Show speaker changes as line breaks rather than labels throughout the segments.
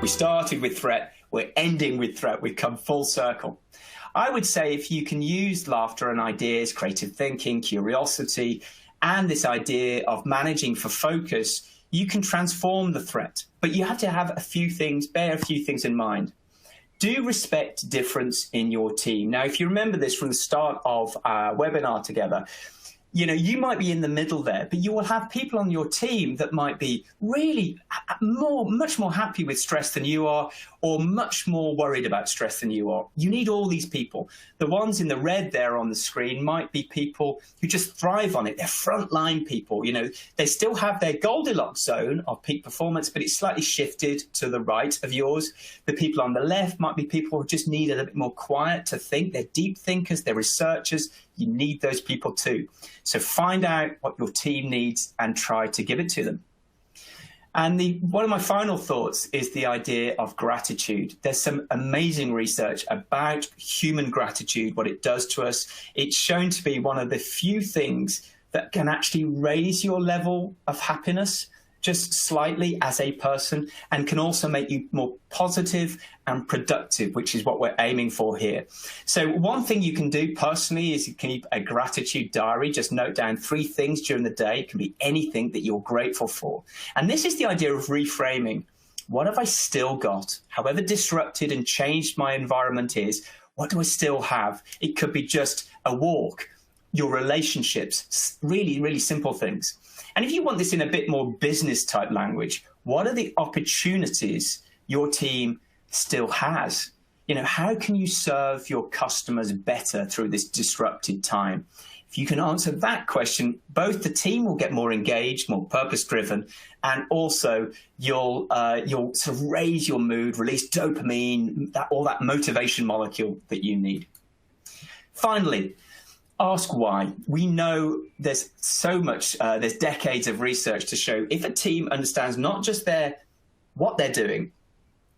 We started with threat, we're ending with threat, we've come full circle. I would say if you can use laughter and ideas, creative thinking, curiosity, and this idea of managing for focus, you can transform the threat. But you have to have a few things, bear a few things in mind. Do respect difference in your team. Now, if you remember this from the start of our webinar together, you might be in the middle there, but you will have people on your team that might be really much more happy with stress than you are, or much more worried about stress than you are. You need all these people. The ones in the red there on the screen might be people who just thrive on it. They're frontline people. They still have their Goldilocks zone of peak performance, but it's slightly shifted to the right of yours. The people on the left might be people who just need a little bit more quiet to think. They're deep thinkers, they're researchers. You need those people too. So find out what your team needs and try to give it to them. And one of my final thoughts is the idea of gratitude. There's some amazing research about human gratitude, what it does to us. It's shown to be one of the few things that can actually raise your level of happiness just slightly as a person, and can also make you more positive and productive, which is what we're aiming for here. So one thing you can do personally is you can keep a gratitude diary. Just note down 3 things during the day. It can be anything that you're grateful for. And this is the idea of reframing. What have I still got? However disrupted and changed my environment is, what do I still have? It could be just a walk, your relationships, really, really simple things. And if you want this in a bit more business type language, what are the opportunities your team still has? How can you serve your customers better through this disrupted time? If you can answer that question, both the team will get more engaged, more purpose-driven, and also you'll sort of raise your mood, release dopamine, all that motivation molecule that you need. Finally, ask why. We know there's so much, there's decades of research to show if a team understands not just what they're doing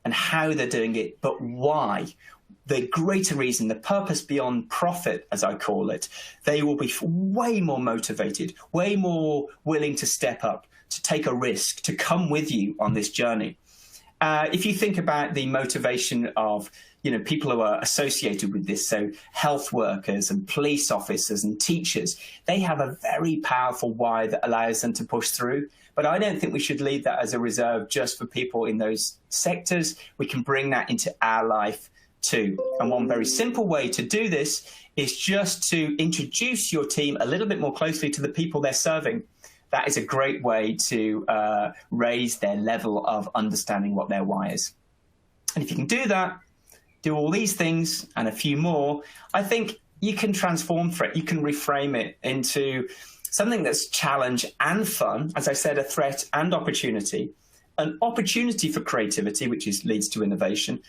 and how they're doing it, but why, the greater reason, the purpose beyond profit, as I call it, they will be way more motivated, way more willing to step up, to take a risk, to come with you on this journey. If you think about the motivation of people who are associated with this, so health workers and police officers and teachers, they have a very powerful why that allows them to push through. But I don't think we should leave that as a reserve just for people in those sectors. We can bring that into our life too. And one very simple way to do this is just to introduce your team a little bit more closely to the people they're serving. That is a great way to raise their level of understanding what their why is. And if you can do that, do all these things and a few more, I think you can transform threat. You can reframe it into something that's challenge and fun. As I said, a threat and opportunity, an opportunity for creativity, which leads to innovation,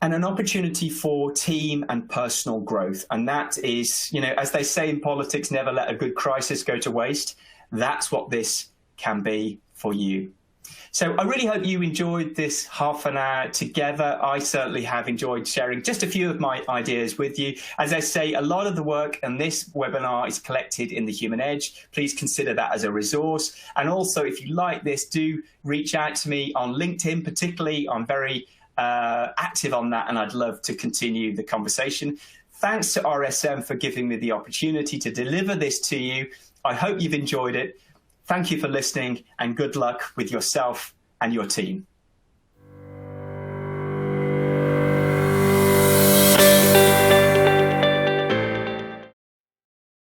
and an opportunity for team and personal growth. And that is, as they say in politics, never let a good crisis go to waste. That's what this can be for you. So I really hope you enjoyed this half an hour together. I certainly have enjoyed sharing just a few of my ideas with you. As I say, a lot of the work in this webinar is collected in the Human Edge. Please consider that as a resource. And also, if you like this, do reach out to me on LinkedIn, particularly. I'm very active on that, and I'd love to continue the conversation. Thanks to RSM for giving me the opportunity to deliver this to you. I hope you've enjoyed it. Thank you for listening, and good luck with yourself and your team.